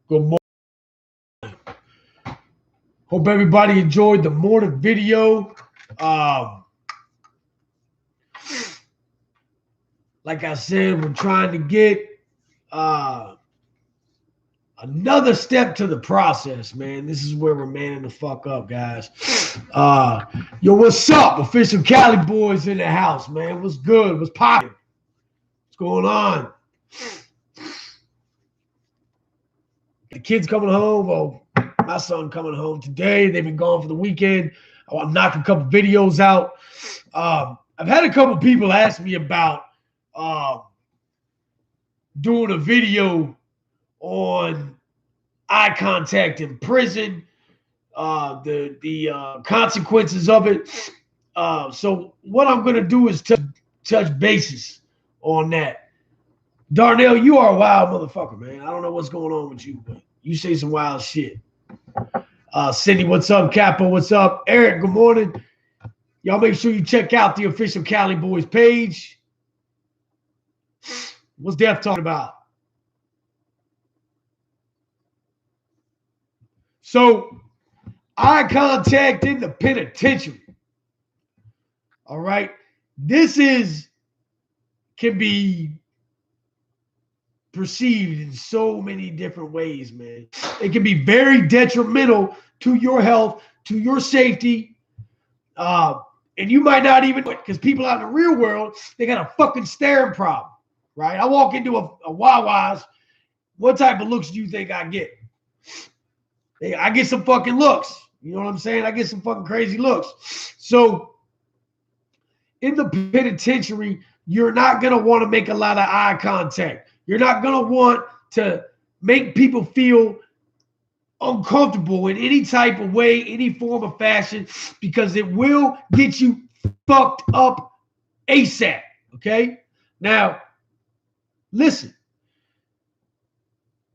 Good morning. Hope everybody enjoyed the morning video. Like I said, we're trying to get another step to the process, man. This is where we're manning the fuck up, guys. Yo, what's up? Official Cali boys in the house, man. What's good? What's poppin'? What's going on? The kids coming home. Well, my son coming home today. They've been gone for the weekend. I want to knock a couple videos out. I've had a couple people ask me about doing a video on eye contact in prison, the consequences of it. So what I'm going to do is touch bases on that. Darnell, you are a wild motherfucker, man. I don't know what's going on with you, but you say some wild shit. Cindy, what's up? Capo, what's up? Eric, good morning. Y'all make sure you check out the official Cali Boys page. What's Def talking about? So, eye contact in the penitentiary. All right. This can be perceived in so many different ways, man. It can be very detrimental to your health, to your safety. And you might not even, because people out in the real world, they got a fucking staring problem, right? I walk into a Wawa's. What type of looks do you think I get? I get some fucking looks. You know what I'm saying? I get some fucking crazy looks. So in the penitentiary, you're not going to want to make a lot of eye contact. You're not going to want to make people feel uncomfortable in any type of way, any form of fashion, because it will get you fucked up ASAP, okay? Now, listen.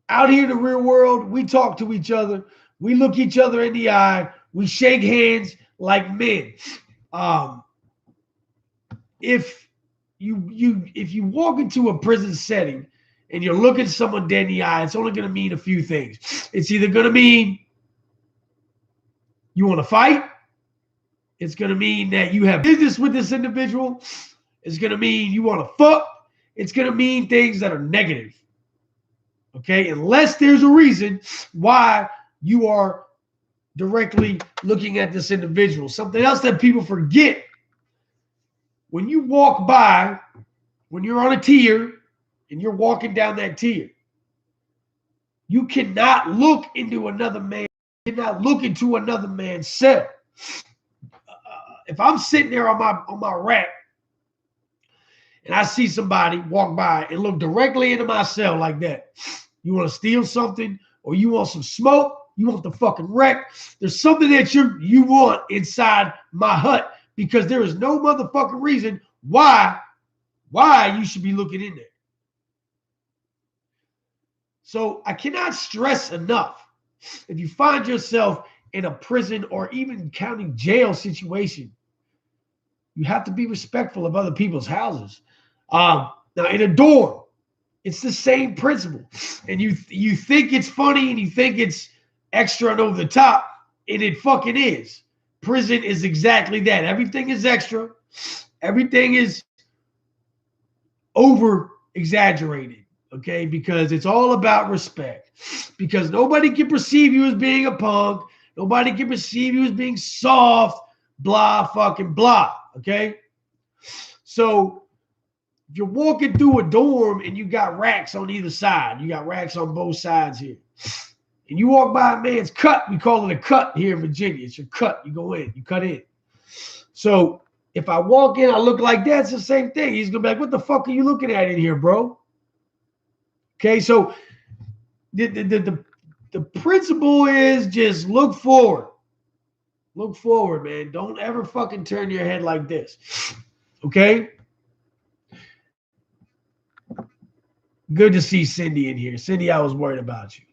Out here in the real world, we talk to each other. We look each other in the eye. We shake hands like men. If you walk into a prison setting and you're looking someone dead in the eye, it's only going to mean a few things. It's either going to mean you want to fight. It's going to mean that you have business with this individual. It's going to mean you want to fuck. It's going to mean things that are negative. Okay? Unless there's a reason why you are directly looking at this individual. Something else that people forget. When you walk by, when you're on a tier, and you're walking down that tier, you cannot look into another man. You cannot look into another man's cell. If I'm sitting there on my rack and I see somebody walk by and look directly into my cell like that, you want to steal something or you want some smoke, you want the fucking wreck. There's something that you want inside my hut because there is no motherfucking reason why you should be looking in there. So I cannot stress enough, if you find yourself in a prison or even county jail situation, you have to be respectful of other people's houses. Now, in a dorm, it's the same principle. And you think it's funny and you think it's extra and over the top, and it fucking is. Prison is exactly that. Everything is extra. Everything is over-exaggerated. Okay, because it's all about respect. Because nobody can perceive you as being a punk. Nobody can perceive you as being soft, blah, fucking blah. Okay? So if you're walking through a dorm and you got racks on either side, you got racks on both sides here, and you walk by a man's cut, we call it a cut here in Virginia. It's your cut. You go in, you cut in. So if I walk in, I look like that, it's the same thing. He's going to be like, what the fuck are you looking at in here, bro? Okay, so the principle is just look forward. Look forward, man. Don't ever fucking turn your head like this. Okay? Good to see Cindy in here. Cindy, I was worried about you.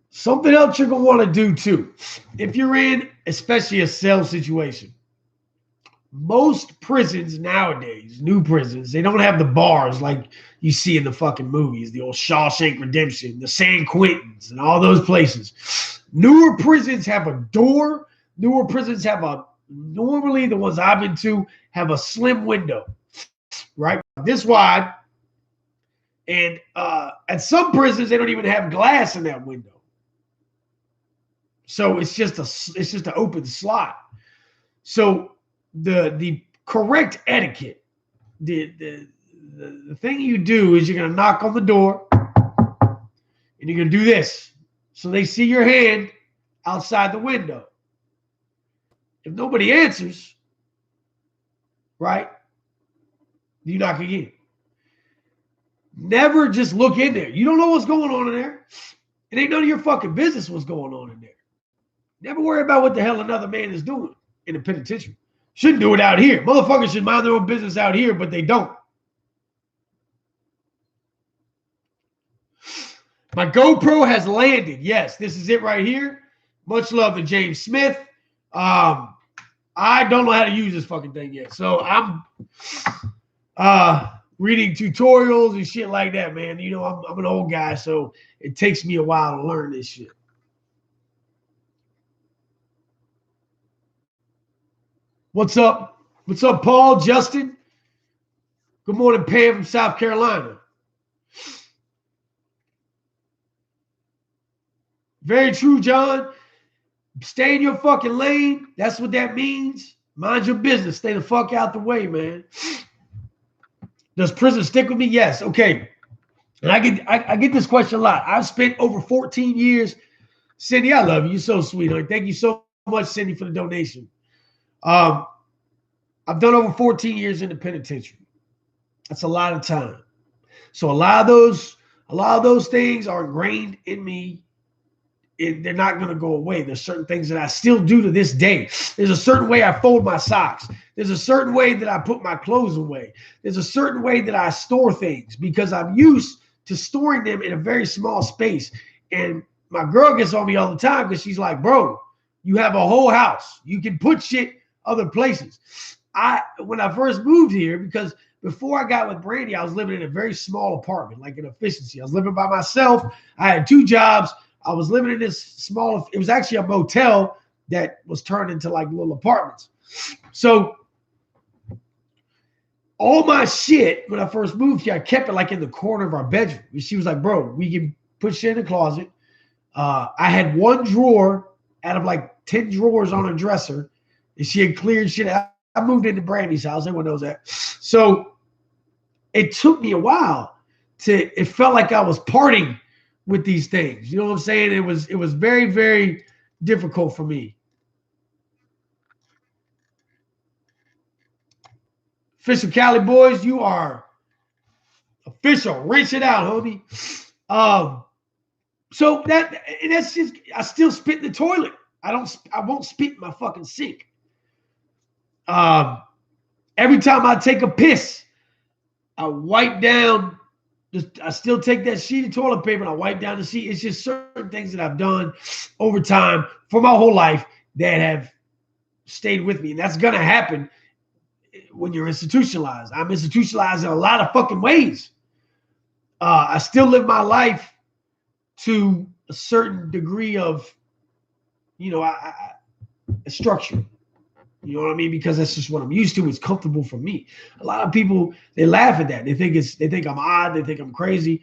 Something else you're going to want to do too. If you're in, especially a cell situation, most prisons nowadays, new prisons, they don't have the bars like you see in the fucking movies, the old Shawshank Redemption, the San Quentins, and all those places. Newer prisons have a door. Newer prisons have normally the ones I've been to have a slim window, right? This wide. And at some prisons, they don't even have glass in that window. So it's just an open slot. So the correct etiquette, the thing you do is you're gonna knock on the door and you're gonna do this. So they see your hand outside the window. If nobody answers, right, you knock again. Never just look in there. You don't know what's going on in there. It ain't none of your fucking business what's going on in there. Never worry about what the hell another man is doing in the penitentiary. Shouldn't do it out here. Motherfuckers should mind their own business out here, but they don't. My GoPro has landed. Yes, this is it right here. Much love to James Smith. I don't know how to use this fucking thing yet. So I'm reading tutorials and shit like that, man. You know, I'm an old guy, so it takes me a while to learn this shit. What's up? What's up, Paul, Justin? Good morning, Pam from South Carolina. Very true, John. Stay in your fucking lane. That's what that means. Mind your business. Stay the fuck out the way, man. Does prison stick with me? Yes. Okay. And I get this question a lot. I've spent over 14 years. Cindy, I love you. You're so sweet. Thank you so much, Cindy, for the donation. I've done over 14 years in the penitentiary. That's a lot of time. So a lot of those things are ingrained in me. They're not going to go away. There's certain things that I still do to this day. There's a certain way I fold my socks. There's a certain way that I put my clothes away. There's a certain way that I store things because I'm used to storing them in a very small space. And my girl gets on me all the time because she's like, bro, you have a whole house. You can put shit other places. When I first moved here, because before I got with Brandy, I was living in a very small apartment, like an efficiency. I was living by myself. I had 2 jobs. I was living in this small, it was actually a motel that was turned into like little apartments. So all my shit, when I first moved here, I kept it like in the corner of our bedroom. And she was like, bro, we can put shit in the closet. I had 1 drawer out of like 10 drawers on her dresser, and she had cleared shit out. I moved into Brandy's house. Everyone knows that. So it took me a while it felt like I was parting with these things. You know what I'm saying? It was very, very difficult for me. Official Cali boys, you are official. Rinse it out, homie. So that's just, I still spit in the toilet. I won't spit in my fucking sink. Every time I take a piss, I wipe down. I still take that sheet of toilet paper and I wipe down the sheet. It's just certain things that I've done over time for my whole life that have stayed with me. And that's going to happen when you're institutionalized. I'm institutionalized in a lot of fucking ways. I still live my life to a certain degree of, structure. You know what I mean? Because that's just what I'm used to. It's comfortable for me. A lot of people, they laugh at that. They think I'm odd. They think I'm crazy.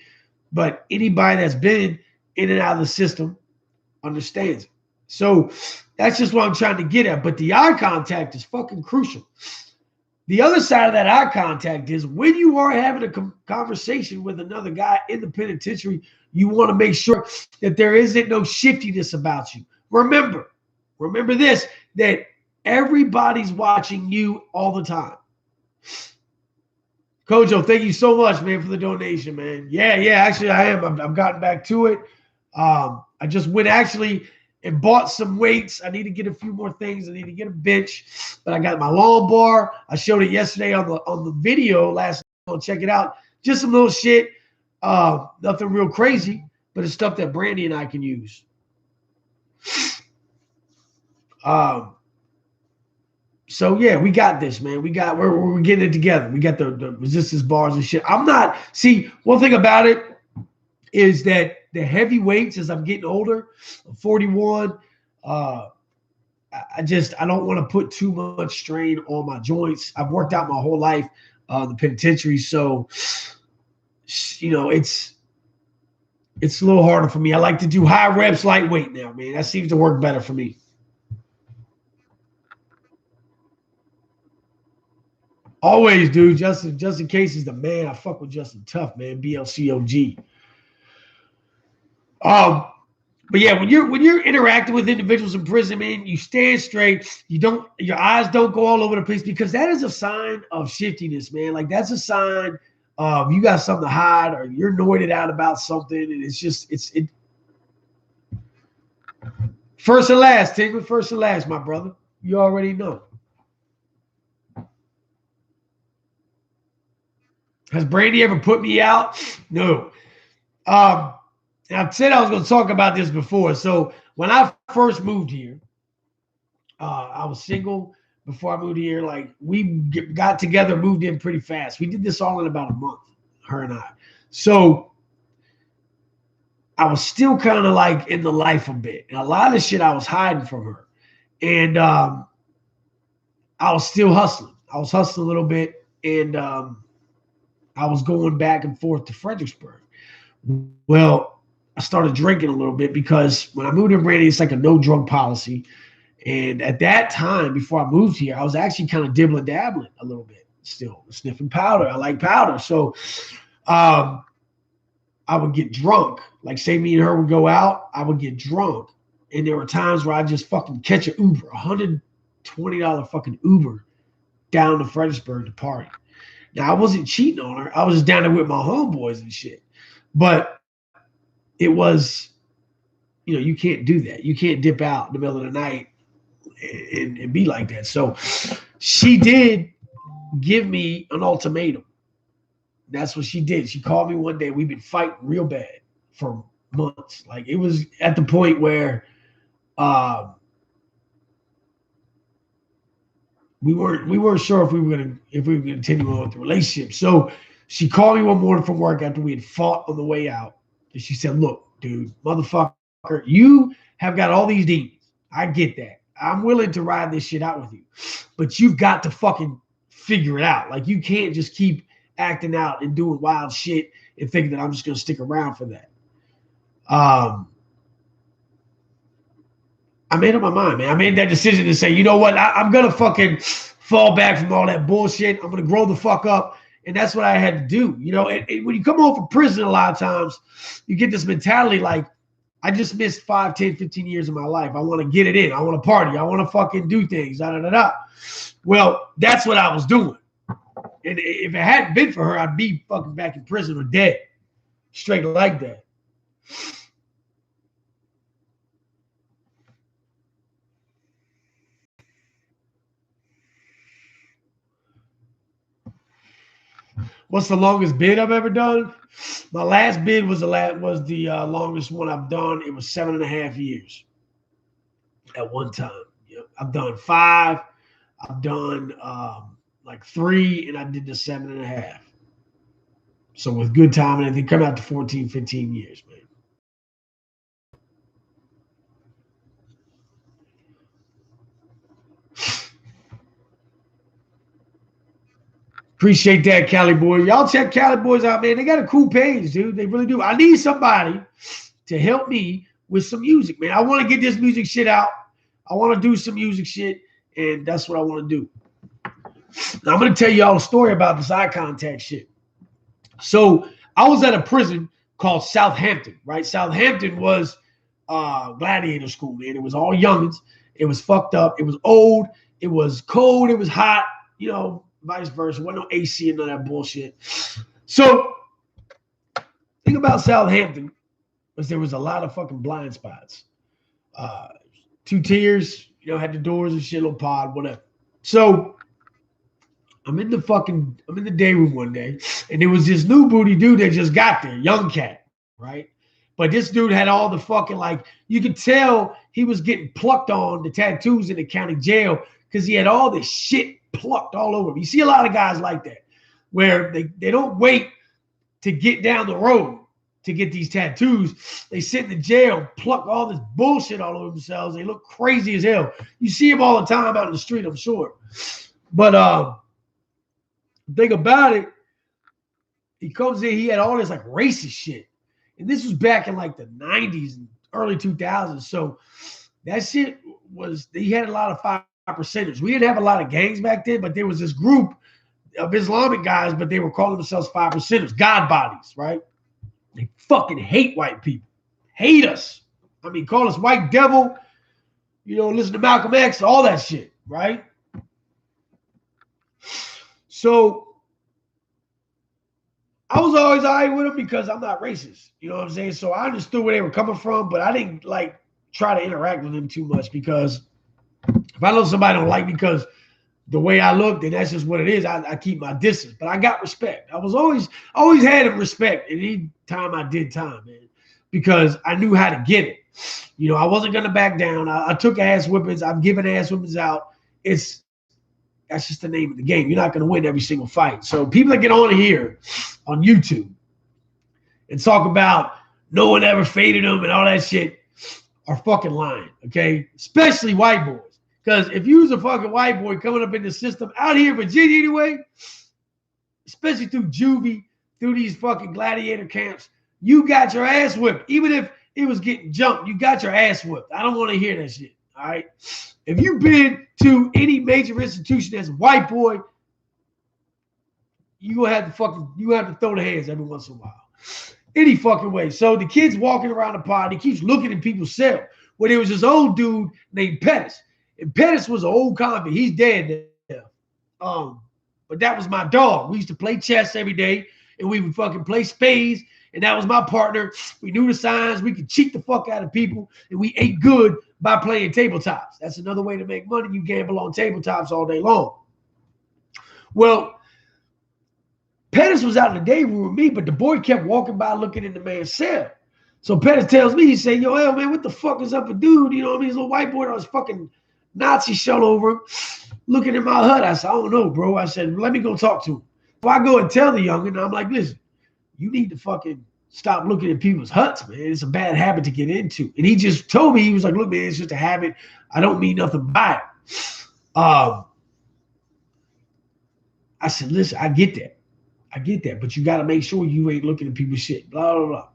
But anybody that's been in and out of the system understands it. So that's just what I'm trying to get at. But the eye contact is fucking crucial. The other side of that eye contact is when you are having a conversation with another guy in the penitentiary, you want to make sure that there isn't no shiftiness about you. Remember this, that everybody's watching you all the time. Kojo, thank you so much, man, for the donation, man. Yeah, actually I am. I've gotten back to it. I just went actually and bought some weights. I need to get a few more things. I need to get a bench, but I got my long bar. I showed it yesterday on the video last night. Check it out. Just some little shit. Nothing real crazy, but it's stuff that Brandy and I can use. So yeah, we got this, man. We're getting it together. We got the resistance bars and shit. I'm not see one thing about it is that the heavy weights as I'm getting older, I'm 41. I don't want to put too much strain on my joints. I've worked out my whole life in the penitentiary, so it's a little harder for me. I like to do high reps, lightweight now, man. That seems to work better for me. Always, dude. Justin Case is the man. I fuck with Justin tough, man. BLCOG. But yeah, when you're interacting with individuals in prison, man, you stand straight. Your eyes don't go all over the place because that is a sign of shiftiness, man. Like that's a sign of you got something to hide or you're anointed out about something, and it. First and last, Tigger. First and last, my brother. You already know. Has Brandy ever put me out? No. I said I was going to talk about this before. So when I first moved here, I was single before I moved here. Like we got together, moved in pretty fast. We did this all in about a month, her and I. So I was still kind of like in the life a bit. And a lot of shit I was hiding from her. And I was still hustling. I was hustling a little bit. And I was going back and forth to Fredericksburg. Well, I started drinking a little bit because when I moved to Brandy, it's like a no drug policy. And at that time, before I moved here, I was actually kind of dibbling dabbling a little bit, still sniffing powder. I like powder. So I would get drunk. Like say me and her would go out, I would get drunk. And there were times where I just fucking catch an Uber, $120 fucking Uber down to Fredericksburg to party. Now I wasn't cheating on her. I was just down there with my homeboys and shit. But it was, you can't do that. You can't dip out in the middle of the night and be like that. So she did give me an ultimatum. That's what she did. She called me one day. We've been fighting real bad for months. Like it was at the point where we weren't sure if we were gonna continue on with the relationship. So she called me one morning from work after we had fought on the way out. And she said, look, dude, motherfucker, you have got all these demons. I get that. I'm willing to ride this shit out with you. But you've got to fucking figure it out. Like, you can't just keep acting out and doing wild shit and thinking that I'm just going to stick around for that. I made up my mind, man. I made that decision to say, you know what? I'm going to fucking fall back from all that bullshit. I'm going to grow the fuck up. And that's what I had to do. And when you come home from prison, a lot of times you get this mentality like, I just missed 5, 10, 15 years of my life. I want to get it in. I want to party. I want to fucking do things. Da, da, da, da. Well, that's what I was doing. And if it hadn't been for her, I'd be fucking back in prison or dead. Straight like that. What's the longest bid I've ever done? My last bid was the longest one I've done. It was 7.5 years at one time. Yep. I've done 5. I've done like 3, and I did the 7.5. So with good time and everything, come out to 14, 15 years, man. Appreciate that, Cali Boy. Y'all check Cali Boys out, man. They got a cool page, dude. They really do. I need somebody to help me with some music, man. I want to get this music shit out. I want to do some music shit, and that's what I want to do. Now, I'm going to tell y'all a story about this eye contact shit. So I was at a prison called Southampton, right? Southampton was gladiator school, man. It was all youngins. It was fucked up. It was old. It was cold. It was hot, vice versa. Wasn't no AC and none of that bullshit. So the thing about Southampton was there was a lot of fucking blind spots. 2 tiers, had the doors and shit, little pod, whatever. So I'm in the day room one day, and there was this new booty dude that just got there, young cat, right? But this dude had all the fucking, like, you could tell he was getting plucked on the tattoos in the county jail because he had all this shit plucked all over him. You see a lot of guys like that, where they don't wait to get down the road to get these tattoos. They sit in the jail, pluck all this bullshit all over themselves. They look crazy as hell. You see them all the time out in the street, I'm sure. But the thing about it, he comes in, he had all this like racist shit. And this was back in like the 90s and early 2000s. So that shit was, he had a lot of 5%ers. We didn't have a lot of gangs back then, but there was this group of Islamic guys, but they were calling themselves 5%ers, God bodies, right? They fucking hate white people. Hate us. I mean, call us white devil, you know, listen to Malcolm X, all that shit, right? So I was always all right with them because I'm not racist. You know what I'm saying? So I understood where they were coming from, but I didn't like try to interact with them too much because if I know somebody don't like me because the way I look, then that's just what it is. I keep my distance, but I got respect. I was always had respect any time I did time, man, because I knew how to get it. You know, I wasn't going to back down. I took ass whippings. I've given ass whippings out. That's just the name of the game. You're not going to win every single fight. So people that get on here on YouTube and talk about no one ever faded them and all that shit are fucking lying, okay? Especially white boys. Because if you was a fucking white boy coming up in the system out here in Virginia anyway, especially through juvie, through these fucking gladiator camps, you got your ass whipped. Even if it was getting jumped, you got your ass whipped. I don't want to hear that shit, all right? If you've been to any major institution as a white boy, you have to throw the hands every once in a while. Any fucking way. So the kid's walking around the pod. He keeps looking in people's cell. Where there was this old dude named Pettis. And Pettis was an old convict. He's dead now. But that was my dog. We used to play chess every day, and we would fucking play spades, and that was my partner. We knew the signs. We could cheat the fuck out of people, and we ate good by playing tabletops. That's another way to make money. You gamble on tabletops all day long. Well, Pettis was out in the day room with me, but the boy kept walking by looking in the man's cell. So Pettis tells me, he said, yo, man, what the fuck is up with dude? You know what I mean? This little white boy that was fucking Nazi shell over him, looking in my hut. I said, I don't know, bro. I said, let me go talk to him. So I go and tell the youngin', I'm like, listen, you need to fucking stop looking at people's huts, man. It's a bad habit to get into. And he just told me, he was like, look, man, it's just a habit. I don't mean nothing by it. I said, listen, I get that, but you got to make sure you ain't looking at people's shit, blah, blah, blah.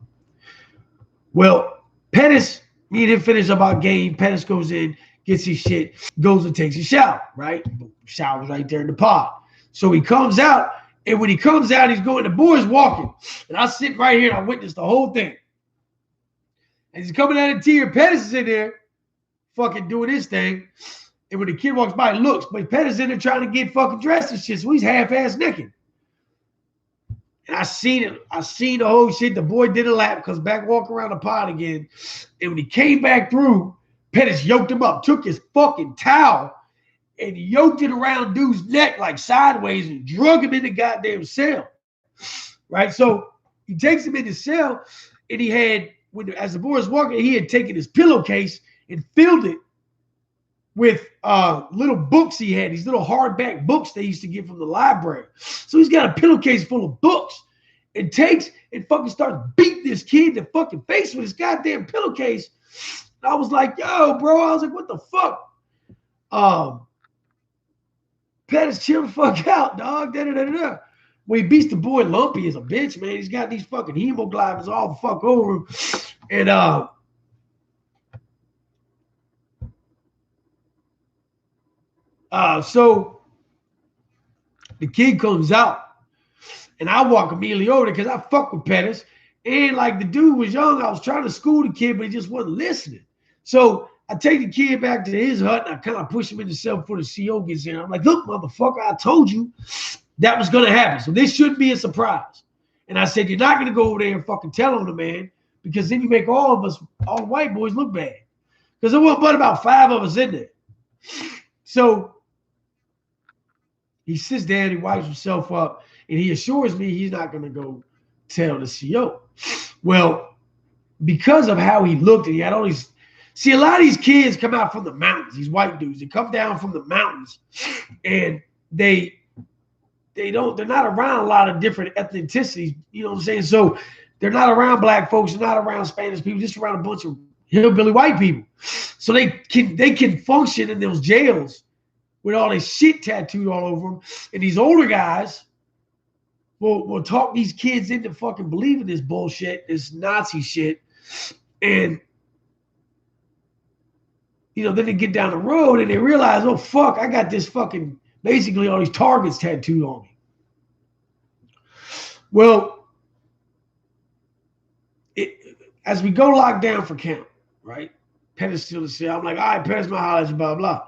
Well, Pettis, me and him finish up our game. Pettis goes in, gets his shit, goes and takes a shower, right? Shower's right there in the pod. So he comes out, and when he comes out, he's going, the boy's walking. And I sit right here, and I witness the whole thing. And he's coming out of tear. Pettis is in there fucking doing his thing. And when the kid walks by, he looks. But Pettis is in there trying to get fucking dressed and shit, so he's half-ass naked. And I seen it. I seen the whole shit. The boy did a lap, comes back, walk around the pod again. And when he came back through, Pettis yoked him up, took his fucking towel and yoked it around dude's neck like sideways and drug him in the goddamn cell. Right? So he takes him in the cell, and he had, as the boy was walking, he had taken his pillowcase and filled it with little books he had, these little hardback books they used to get from the library. So he's got a pillowcase full of books and takes and fucking starts beating this kid in the fucking face with his goddamn pillowcase. And I was like, yo, bro. I was like, what the fuck? Pettis, chill the fuck out, dog. Da-da-da-da-da. When he beats the boy lumpy as a bitch, man. He's got these fucking hemoglobins all the fuck over him. And so the kid comes out, and I walk immediately over there because I fuck with Pettis. And like the dude was young, I was trying to school the kid, but he just wasn't listening. So I take the kid back to his hut, and I kind of push him in the cell before the CO gets in. I'm like, look, motherfucker, I told you that was going to happen. So this shouldn't be a surprise. And I said, you're not going to go over there and fucking tell on the man, because then you make all of us, all the white boys, look bad. Because there wasn't but about 5 of us in there. So he sits down, he wipes himself up, and he assures me he's not going to go tell the CO. Well, because of how he looked, and he had all these See, a lot of these kids come out from the mountains, these white dudes. They come down from the mountains and they're not around a lot of different ethnicities, you know what I'm saying? So they're not around black folks, they're not around Spanish people, just around a bunch of hillbilly white people. So they can function in those jails with all this shit tattooed all over them. And these older guys will talk these kids into fucking believing this bullshit, this Nazi shit. And then they get down the road and they realize, oh fuck, I got this fucking basically all these targets tattooed on me. Well, as we go lock down for count, right? Pettis still the CEO. I'm like, all right, Pettis, my holler, blah, blah.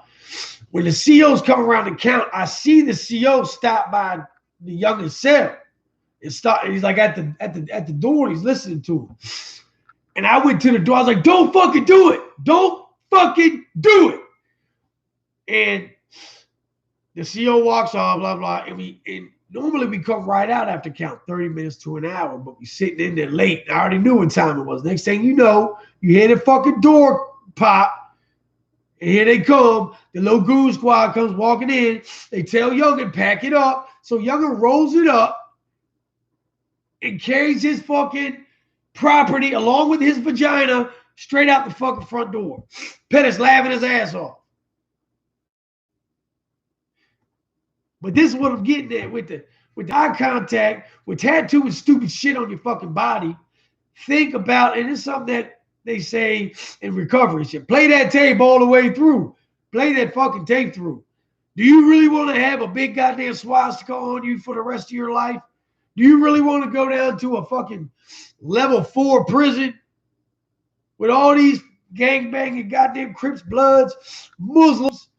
When the COs come around to count, I see the CO stop by the youngest cell and he's like at the door, he's listening to him. And I went to the door, I was like, don't fucking do it. Don't fucking do it. And the CO walks off, blah, blah. And normally we come right out after count, 30 minutes to an hour, but we sitting in there late. I already knew what time it was. Next thing you know, you hear the fucking door pop, and here they come. The little goon squad comes walking in. They tell Youngin, pack it up. So Youngin rolls it up and carries his fucking property along with his vagina straight out the fucking front door. Pettis laughing his ass off. But this is what I'm getting at with the eye contact, with tattooing stupid shit on your fucking body. Think about, and it's something that they say in recovery shit. Play that tape all the way through. Play that fucking tape through. Do you really want to have a big goddamn swastika on you for the rest of your life? Do you really want to go down to a fucking level 4 prison with all these gangbanging goddamn Crips, Bloods, Muslims?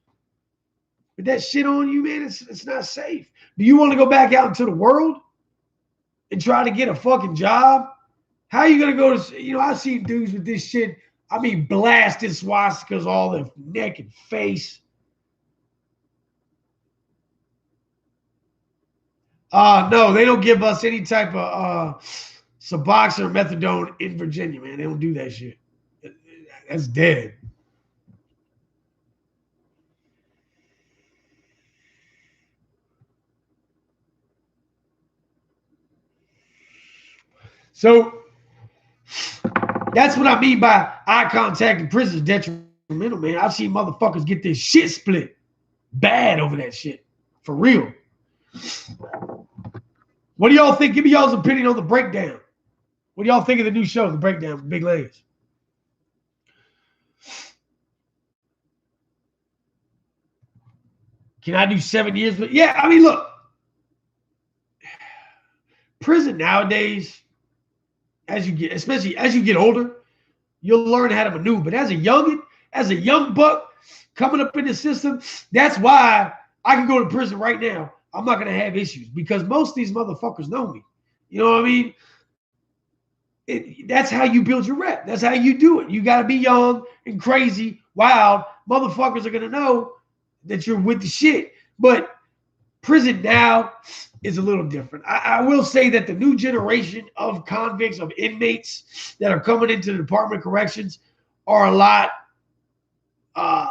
With that shit on you, man, it's not safe. Do you want to go back out into the world and try to get a fucking job? How are you going to go to, I see dudes with this shit, blasted swastikas all their neck and face. No, they don't give us any type of Suboxone or methadone in Virginia, man. They don't do that shit. That's dead. So that's what I mean by eye contact in prison is detrimental, man. I've seen motherfuckers get this shit split bad over that shit. For real. What do y'all think? Give me y'all's opinion on the breakdown. What do y'all think of the new show, The Breakdown with Big Legs? Can I do 7 years? But yeah, look. Prison nowadays, especially as you get older, you'll learn how to maneuver. But as a young buck coming up in the system, that's why I can go to prison right now. I'm not going to have issues because most of these motherfuckers know me. You know what I mean? That's how you build your rep. That's how you do it. You got to be young and crazy, wild. Motherfuckers are going to know that you're with the shit. But prison now is a little different. I will say that the new generation of convicts, of inmates that are coming into the Department of Corrections are a lot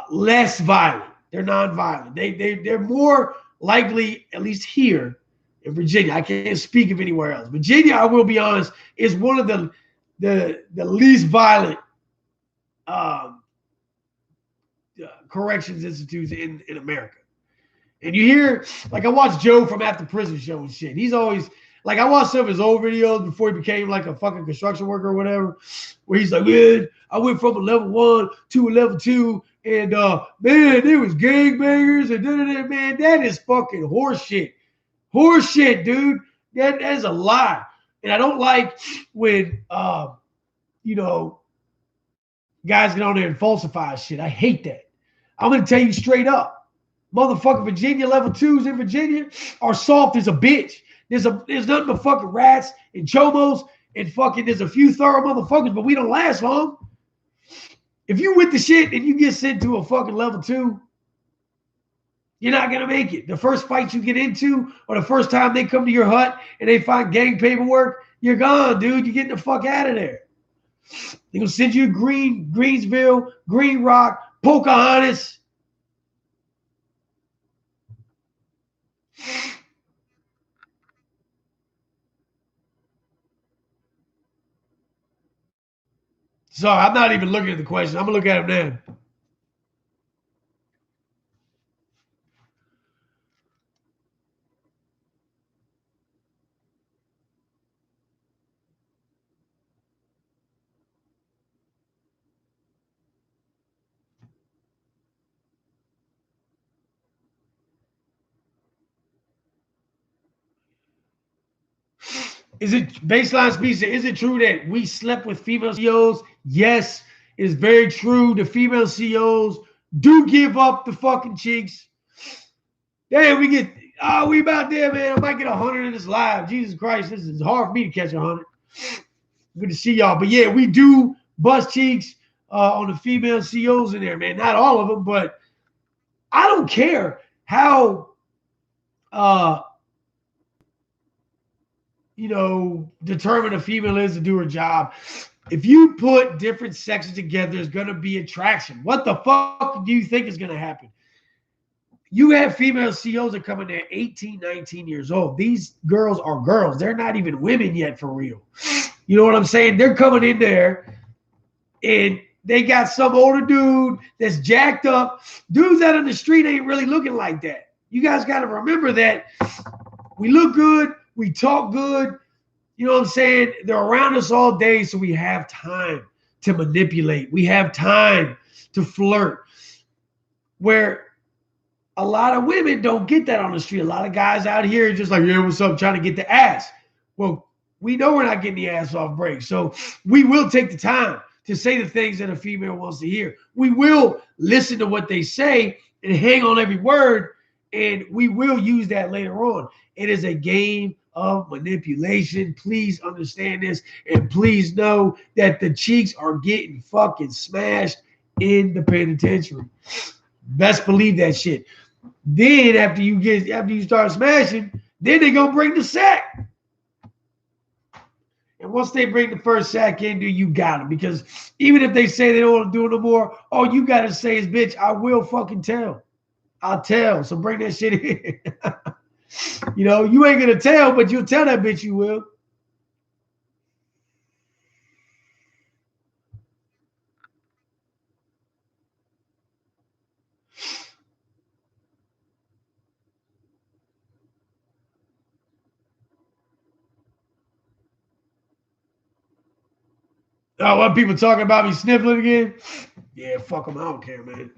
less violent. They're non-violent. They're more likely, at least here in Virginia. I can't speak of anywhere else. Virginia, I will be honest, is one of the least violent corrections institutes in America. And you hear, like I watched Joe from After Prison Show and shit. He's always, like I watched some of his old videos before he became like a fucking construction worker or whatever, where he's like, man, I went from a level 1 to a level 2, and man, there was gangbangers and da-da-da. Man, that is fucking horseshit. Horseshit, dude. That is a lie. And I don't like when, guys get on there and falsify shit. I hate that. I'm going to tell you straight up. Motherfucking Virginia level 2s in Virginia are soft as a bitch. There's nothing but fucking rats and chomos and fucking there's a few thorough motherfuckers, but we don't last long. If you with the shit and you get sent to a fucking level 2, you're not gonna make it. The first fight you get into, or the first time they come to your hut and they find gang paperwork, you're gone, dude. You're getting the fuck out of there. They're going to send you to Greensville, Green Rock, Pocahontas. So I'm not even looking at the question. I'm going to look at them now. Is it baseline speech? Is it true that we slept with female CEOs? Yes, it's very true. The female CEOs do give up the fucking cheeks. Damn, we about there, man. I might get 100 in this live. Jesus Christ, this is hard for me to catch 100. Good to see y'all. But yeah, we do bust cheeks on the female CEOs in there, man. Not all of them, but I don't care how determined a female is to do her job. If you put different sexes together, there's going to be attraction. What the fuck do you think is going to happen? You have female CEOs that come in there 18, 19 years old. These girls are girls. They're not even women yet for real. You know what I'm saying? They're coming in there and they got some older dude that's jacked up. Dudes out on the street ain't really looking like that. You guys got to remember that we look good. We talk good. You know what I'm saying? They're around us all day, so we have time to manipulate. We have time to flirt. Where a lot of women don't get that on the street. A lot of guys out here are just like, yeah, what's up, trying to get the ass. Well, we know we're not getting the ass off break. So we will take the time to say the things that a female wants to hear. We will listen to what they say and hang on every word, and we will use that later on. It is a game of manipulation. Please understand this, and please know that the cheeks are getting fucking smashed in the penitentiary. Best believe that shit. Then after you start smashing, then they gonna bring the sack. And once they bring the first sack in, you got them. Because even if they say they don't want to do it no more, all you gotta say is, bitch, I will fucking tell. I'll tell. So bring that shit in. You know, you ain't gonna tell, but you'll tell that bitch you will. Oh, what people talking about me sniffling again? Yeah, fuck them. I don't care, man.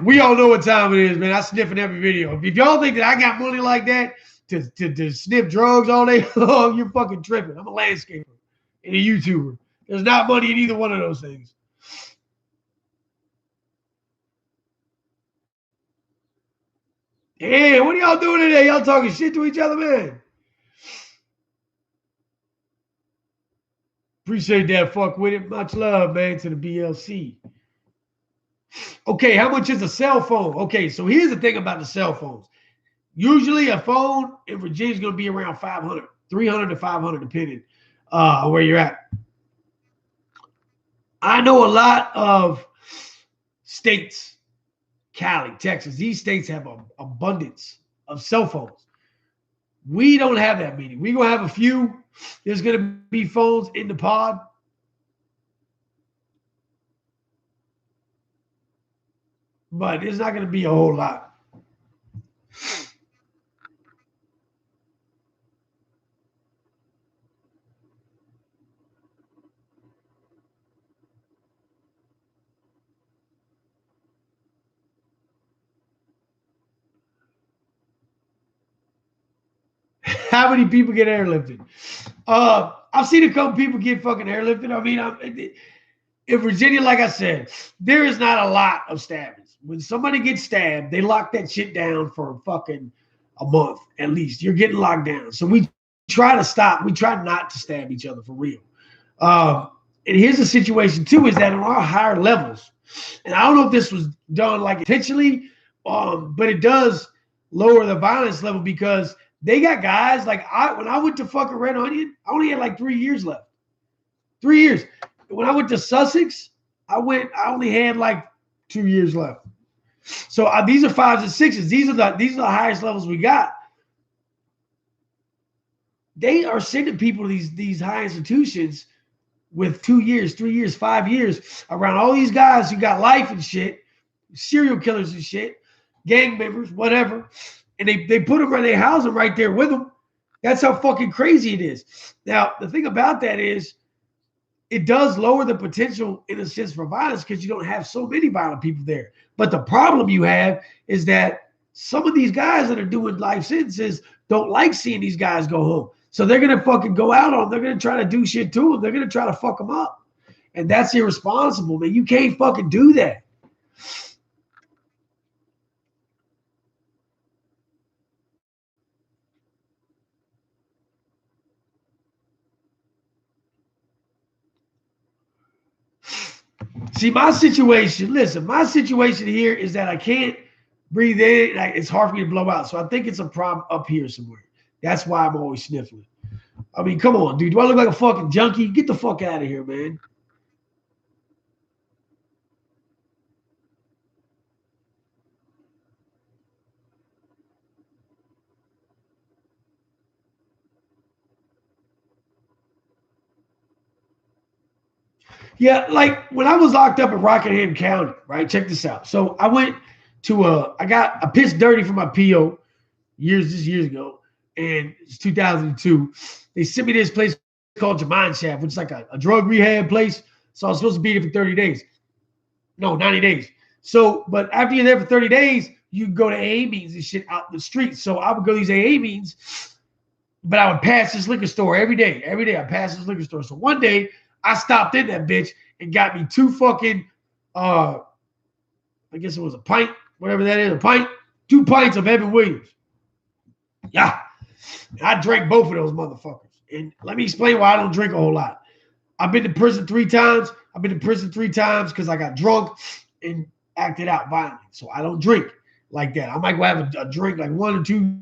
We all know what time it is, man. I sniff in every video. If y'all think that I got money like that to sniff drugs all day long, you're fucking tripping. I'm a landscaper and a YouTuber. There's not money in either one of those things. Hey, what are y'all doing today? Y'all talking shit to each other, man. Appreciate that. Fuck with it. Much love, man, to the BLC. Okay, how much is a cell phone? Okay, so here's the thing about the cell phones. Usually a phone in Virginia is going to be around 500, 300 to 500, depending where you're at. I know a lot of states, Cali, Texas, these states have an abundance of cell phones. We don't have that many. We're going to have a few. There's going to be phones in the pod. But it's not going to be a whole lot. How many people get airlifted? I've seen a couple people get fucking airlifted. I mean, in Virginia, like I said, there is not a lot of stabbings. When somebody gets stabbed, they lock that shit down for fucking a month at least. You're getting locked down. So we try to stop. We try not to stab each other for real. And here's the situation too: is that on our higher levels, and I don't know if this was done like intentionally, but it does lower the violence level because they got guys like when I went to fucking Red Onion, I only had like 3 years left. 3 years. when I went to Sussex, I only had like 2 years left. So these are 5s and 6s. These are the highest levels we got. They are sending people to these high institutions with 2 years, 3 years, 5 years around all these guys who got life and shit, serial killers and shit, gang members, whatever. And they put them right, they house them right there with them. That's how fucking crazy it is. Now, the thing about that is it does lower the potential in a sense for violence because you don't have so many violent people there. But the problem you have is that some of these guys that are doing life sentences don't like seeing these guys go home. So they're going to fucking go out on them. They're going to try to do shit to them. They're going to try to fuck them up. And that's irresponsible, man. You can't fucking do that. See, my situation here is that I can't breathe in. Like, it's hard for me to blow out. So I think it's a problem up here somewhere. That's why I'm always sniffling. I mean, come on, dude. Do I look like a fucking junkie? Get the fuck out of here, man. Yeah, like when I was locked up in Rockingham County, right? Check this out. So I went to I got a pissed dirty for my PO years ago, and it's 2002. They sent me to this place called your Mine Shaft, which is like a drug rehab place. So I was supposed to be there for 30 days. No, 90 days. So, but after you're there for 30 days, you can go to AA meetings and shit out in the streets. So I would go to these AA meetings, but I would pass this liquor store every day. Every day I passed this liquor store. So one day I stopped in that bitch and got me 2 fucking, I guess it was a pint, whatever that is, a pint, 2 pints of Evan Williams. Yeah. And I drank both of those motherfuckers. And let me explain why I don't drink a whole lot. I've been to prison 3 times. I've been to prison 3 times because I got drunk and acted out violently. So I don't drink like that. I might go have a drink, like 1 or 2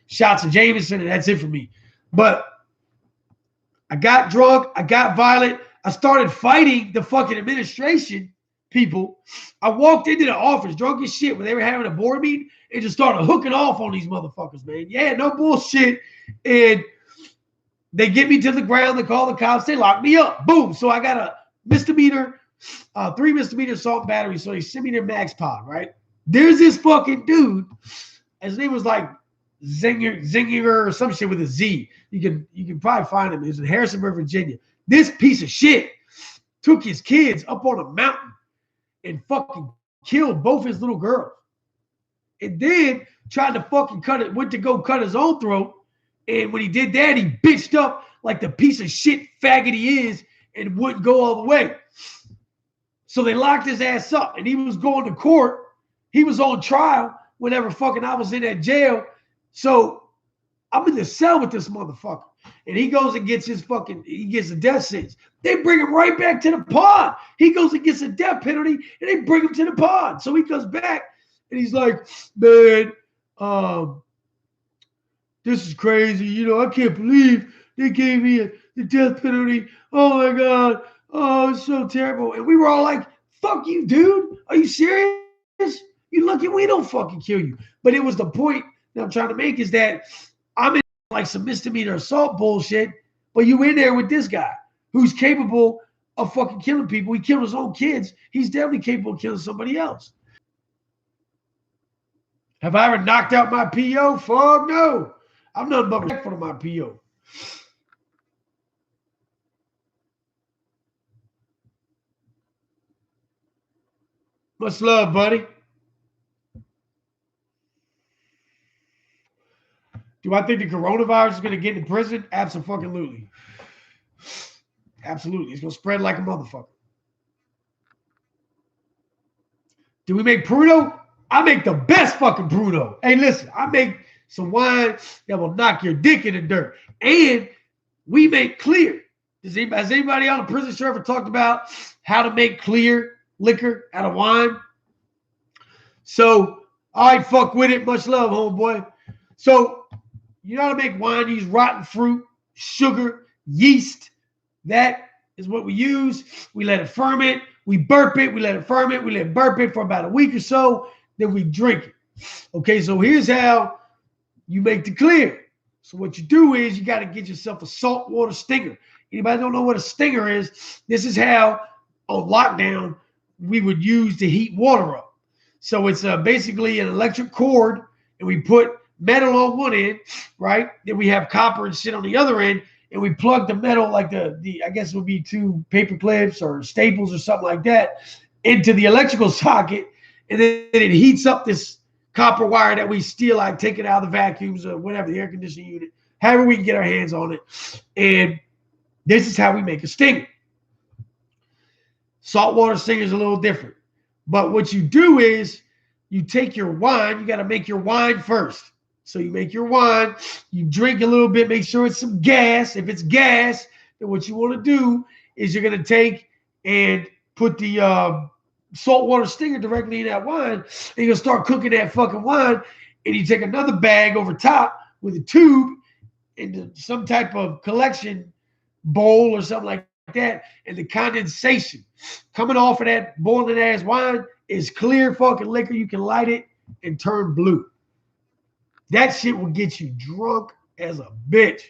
shots of Jameson, and that's it for me. But I got drunk. I got violent. I started fighting the fucking administration people. I walked into the office drunk as shit when they were having a board meeting and just started hooking off on these motherfuckers, man. Yeah, no bullshit. And they get me to the ground. They call the cops. They lock me up. Boom. So I got a misdemeanor, 3 misdemeanor assault and battery. So they send me to max pod, right? There's this fucking dude. His name was like Zinginger or some shit with a Z. You can probably find him. He's in Harrisonburg, Virginia. This piece of shit took his kids up on a mountain and fucking killed both his little girls. And then tried to fucking went to go cut his own throat. And when he did that, he bitched up like the piece of shit faggot he is and wouldn't go all the way. So they locked his ass up and he was going to court. He was on trial whenever fucking I was in that jail. So I'm in the cell with this motherfucker. And he goes and gets he gets a death sentence. They bring him right back to the pod. He goes and gets a death penalty and they bring him to the pod. So he comes back and he's like, man, this is crazy. You know, I can't believe they gave me the death penalty. Oh my God. Oh, it's so terrible. And we were all like, fuck you, dude. Are you serious? You lucky we don't fucking kill you. But it was the point that I'm trying to make is that I'm in like some misdemeanor assault bullshit, but you in there with this guy who's capable of fucking killing people. He killed his own kids. He's definitely capable of killing somebody else. Have I ever knocked out my PO? Fuck no. I'm nothing but respectful to my PO. Much love, buddy. Do I think the coronavirus is going to get in prison? Absolutely. Absolutely. It's going to spread like a motherfucker. Do we make Pruno? I make the best fucking Pruno. Hey, listen, I make some wine that will knock your dick in the dirt. And we make clear. Has anybody on the prison show ever talked about how to make clear liquor out of wine? So, all right, fuck with it. Much love, homeboy. So, you know how to make wine? Use rotten fruit, sugar, yeast. That is what we use. We let it ferment. We burp it. We let it ferment. We let it burp it for about a week or so. Then we drink it. Okay, so here's how you make the clear. So what you do is you got to get yourself a saltwater stinger. Anybody don't know what a stinger is? This is how on lockdown we would use to heat water up. So it's basically an electric cord, and we put metal on one end, right? Then we have copper and shit on the other end, and we plug the metal, like the I guess it would be 2 paper clips or staples or something like that, into the electrical socket, and then it heats up this copper wire that we steal, like take it out of the vacuums or whatever, the air conditioning unit, however we can get our hands on it. And this is how we make a stinger. Saltwater stinger is a little different. But what you do is you take your wine, you got to make your wine first. So you make your wine, you drink a little bit, make sure it's some gas. If it's gas, then what you want to do is you're going to take and put the saltwater stinger directly in that wine, and you're going to start cooking that fucking wine, and you take another bag over top with a tube into some type of collection bowl or something like that, and the condensation coming off of that boiling ass wine is clear fucking liquor. You can light it and turn blue. That shit will get you drunk as a bitch.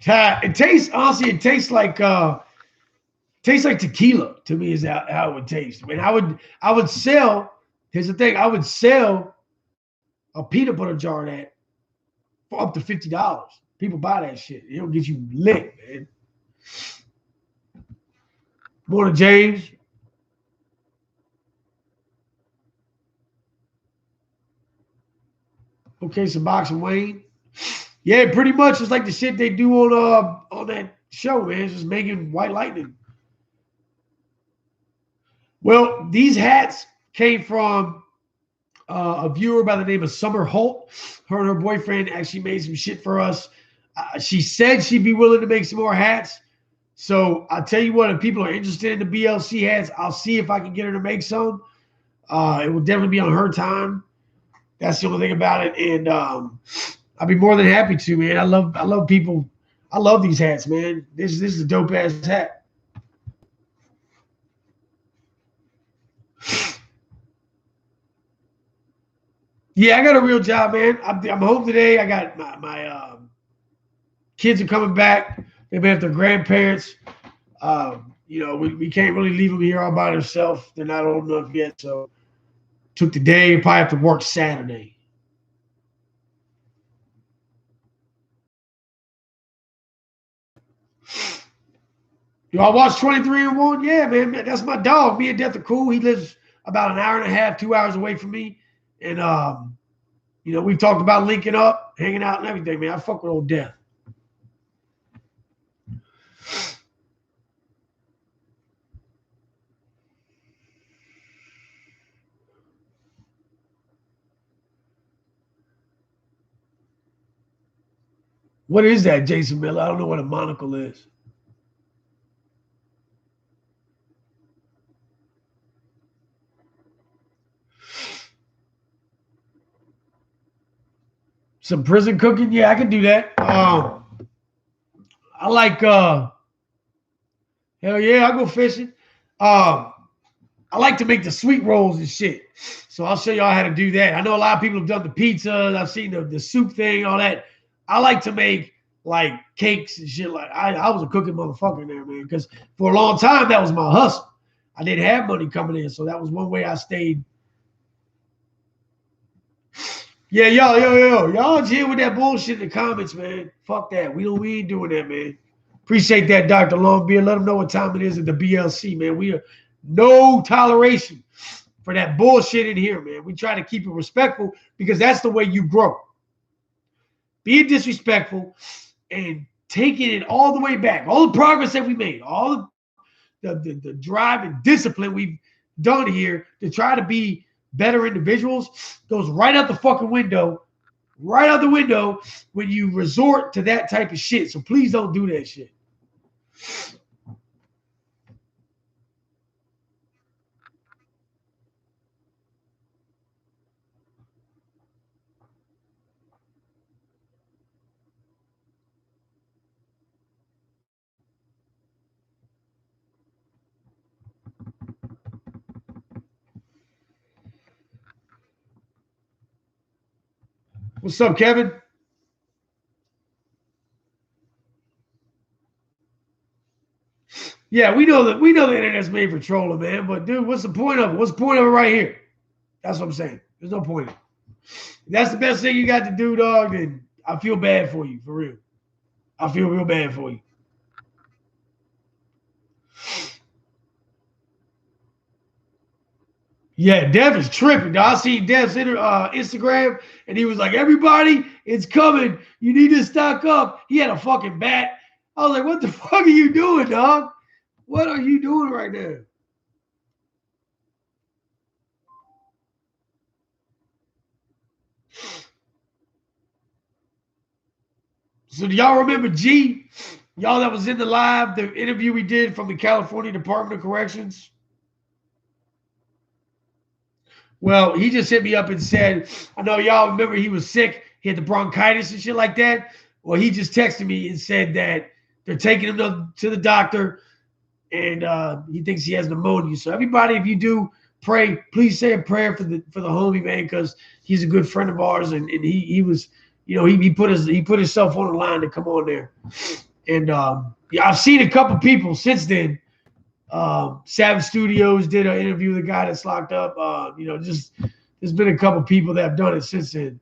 It tastes, honestly, it tastes like tequila to me is how it would taste. I mean, I would sell, here's the thing, I would sell a peanut butter jar of that for up to $50. People buy that shit. It'll get you lit, man. Morning, James. Okay, some boxing Wayne. Yeah, pretty much it's like the shit they do on that show, man. It's just making white lightning. Well, these hats came from a viewer by the name of Summer Holt. Her and her boyfriend actually made some shit for us. She said she'd be willing to make some more hats. So I'll tell you what, if people are interested in the BLC hats, I'll see if I can get her to make some. It will definitely be on her time. That's the only thing about it. And I'll be more than happy to, man. I love people. I love these hats, man. This is a dope ass hat. Yeah, I got a real job, man. I'm home today. I got my kids are coming back. They've been with their grandparents. We can't really leave them here all by themselves. They're not old enough yet, so took the day. Probably have to work Saturday. Do I watch 23-1? Yeah, man. That's my dog. Me and Death are cool. He lives about an hour and a half, 2 hours away from me. And we've talked about linking up, hanging out, and everything, man. I fuck with old Death. What is that, Jason Miller? I don't know what a monocle is. Some prison cooking? Yeah, I can do that. I like hell yeah, I'll go fishing. I like to make the sweet rolls and shit. So I'll show y'all how to do that. I know a lot of people have done the pizzas. I've seen the soup thing, all that. I like to make like cakes and shit. Like I was a cooking motherfucker there, man. Because for a long time that was my hustle. I didn't have money coming in, so that was one way I stayed. Yeah, y'all here with that bullshit in the comments, man. Fuck that. We ain't doing that, man. Appreciate that, Dr. Longbeard. Let them know what time it is at the BLC, man. We are no toleration for that bullshit in here, man. We try to keep it respectful because that's the way you grow. Being disrespectful and taking it all the way back, all the progress that we made, all the drive and discipline we've done here to try to be better individuals goes right out the fucking window right out the window when you resort to that type of shit. So please don't do that shit. What's up, Kevin? Yeah, we know the internet's made for trolling, man. But dude, what's the point of it? What's the point of it right here? That's what I'm saying. There's no point. If that's the best thing you got to do, dog, then I feel bad for you, for real. I feel real bad for you. Yeah, Dev is tripping. Dog. I seen Dev's Instagram, and he was like, "Everybody, it's coming. You need to stock up." He had a fucking bat. I was like, "What the fuck are you doing, dog? What are you doing right now?" So do y'all remember G? Y'all that was in the live, the interview we did from the California Department of Corrections? Well, he just hit me up and said, I know y'all remember he was sick. He had the bronchitis and shit like that. Well, he just texted me and said that they're taking him to the doctor and he thinks he has pneumonia. So everybody, if you do pray, please say a prayer for the homie, man, because he's a good friend of ours and he was, he put himself on the line to come on there. And yeah, I've seen a couple people since then. Savage Studios did an interview with a guy that's locked up. Just there's been a couple people that have done it since then.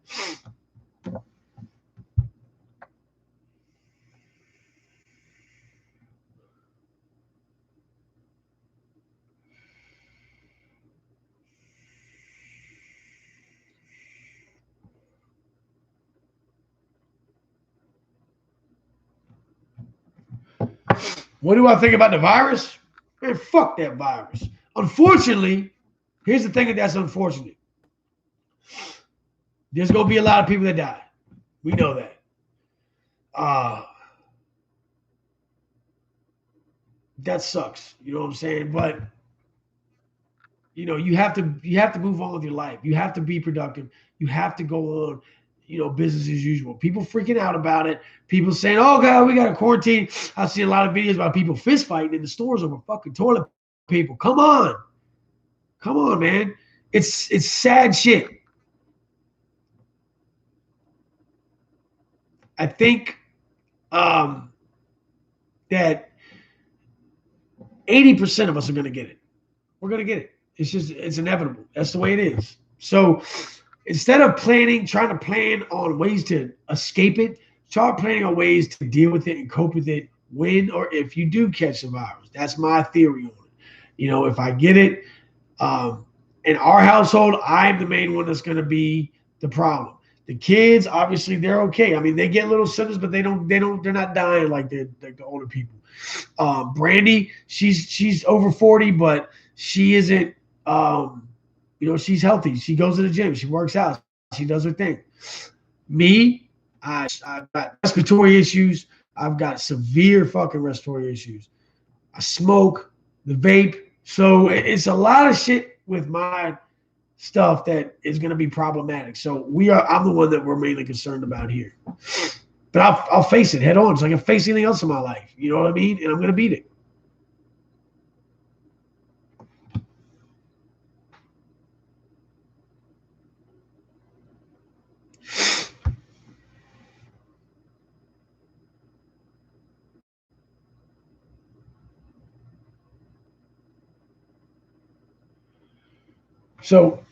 What do I think about the virus? Man, fuck that virus. Unfortunately, here's the thing that's unfortunate. There's gonna be a lot of people that die. We know that. Uh that sucks. You know what I'm saying? But you have to move on with your life. You have to be productive. You have to go on, business as usual. People freaking out about it. People saying, "Oh God, we got to quarantine." I've seen a lot of videos about people fist fighting in the stores over fucking toilet paper. Come on, man. It's sad shit. I think that 80% of us are going to get it. We're going to get it. It's inevitable. That's the way it is. So instead of trying to plan on ways to escape it, start planning on ways to deal with it and cope with it when or if you do catch the virus. That's my theory on it. If I get it, in our household, I'm the main one that's going to be the problem. The kids, obviously, they're okay. I mean, they get little symptoms, but they're not dying like the older people. Brandy, she's over 40, but she isn't. She's healthy. She goes to the gym. She works out. She does her thing. Me, I've got respiratory issues. I've got severe fucking respiratory issues. I smoke, the vape. So it's a lot of shit with my stuff that is going to be problematic. So I'm the one that we're mainly concerned about here. But I'll face it head on. It's like I face anything else in my life. You know what I mean? And I'm going to beat it. So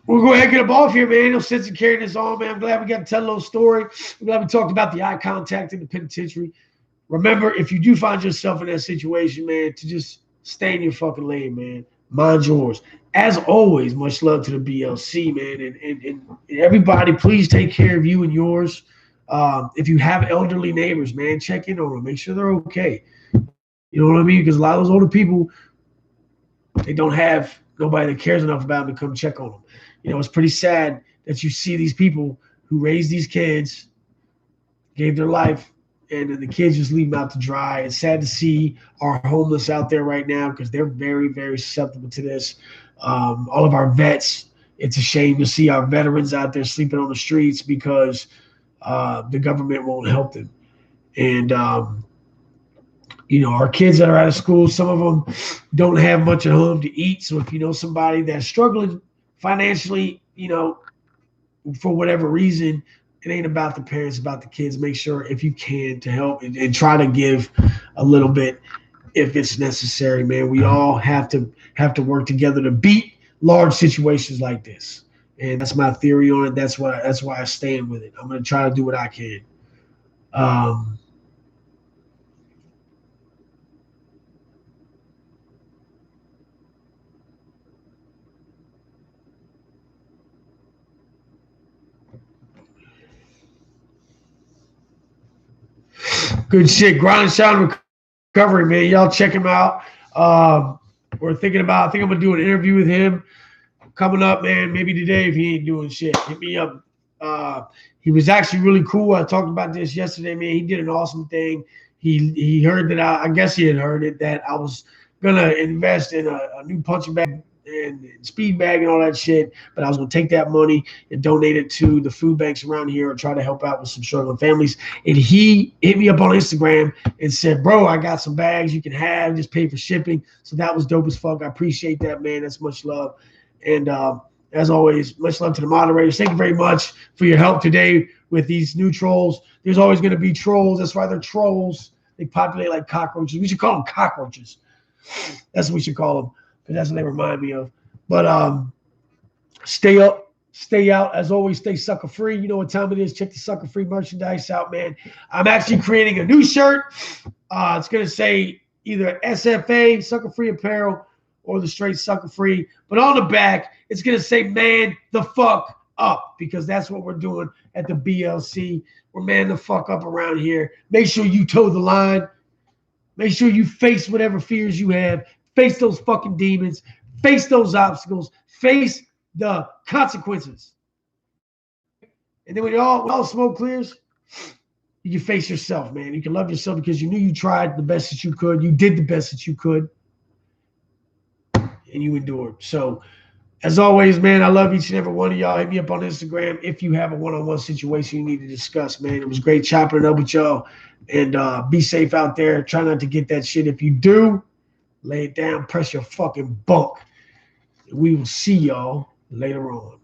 we'll go ahead and get up off here, man. No sense in carrying this on, man. I'm glad we got to tell a little story. I'm glad we talked about the eye contact in the penitentiary. Remember, if you do find yourself in that situation, man, to just stay in your fucking lane, man. Mind yours. As always, much love to the BLC, man. And everybody, please take care of you and yours. If you have elderly neighbors, man, check in on them. Make sure they're okay. You know what I mean? Because a lot of those older people, they don't have nobody that cares enough about them to come check on them. It's pretty sad that you see these people who raised these kids, gave their life, and then the kids just leave them out to dry. It's sad to see our homeless out there right now because they're very, very susceptible to this. All of our vets, it's a shame to see our veterans out there sleeping on the streets because the government won't help them. And, our kids that are out of school, some of them don't have much at home to eat. So if you know somebody that's struggling financially, for whatever reason, it ain't about the parents, about the kids. Make sure if you can to help and try to give a little bit if it's necessary, man. We all have to work together to beat large situations like this. And that's my theory on it. That's why I stand with it. I'm gonna try to do what I can. Um, Good shit. Grind and Shine Recovery, man. Y'all check him out. We're thinking about, I think I'm going to do an interview with him coming up, man. Maybe today if he ain't doing shit. Hit me up. He was actually really cool. I talked about this yesterday, man. He did an awesome thing. He heard that I guess he had heard it, that I was going to invest in a new punching bag and speed bag and all that shit, but I was going to take that money and donate it to the food banks around here and try to help out with some struggling families. And he hit me up on Instagram and said, bro, I got some bags you can have, just pay for shipping. So that was dope as fuck. I appreciate that, man. That's much love. And as always, much love to the moderators. Thank you very much for your help today with these new trolls. There's always going to be trolls. That's why they're trolls. They populate like cockroaches. We should call them cockroaches. That's what we should call them. That's what they remind me of. But stay up, stay out. As always, stay sucker free. You know what time it is. Check the sucker free merchandise out, man. I'm actually creating a new shirt. It's going to say either SFA, sucker free apparel, or the straight sucker free. But on the back, it's going to say man the fuck up, because that's what we're doing at the BLC. We're man the fuck up around here. Make sure you toe the line. Make sure you face whatever fears you have. Face those fucking demons. Face those obstacles. Face the consequences. And then when all smoke clears, you can face yourself, man. You can love yourself because you knew you tried the best that you could. You did the best that you could. And you endured. So, as always, man, I love each and every one of y'all. Hit me up on Instagram if you have a one-on-one situation you need to discuss, man. It was great chopping it up with y'all. And be safe out there. Try not to get that shit. If you do, lay it down, press your fucking bunk. We will see y'all later on.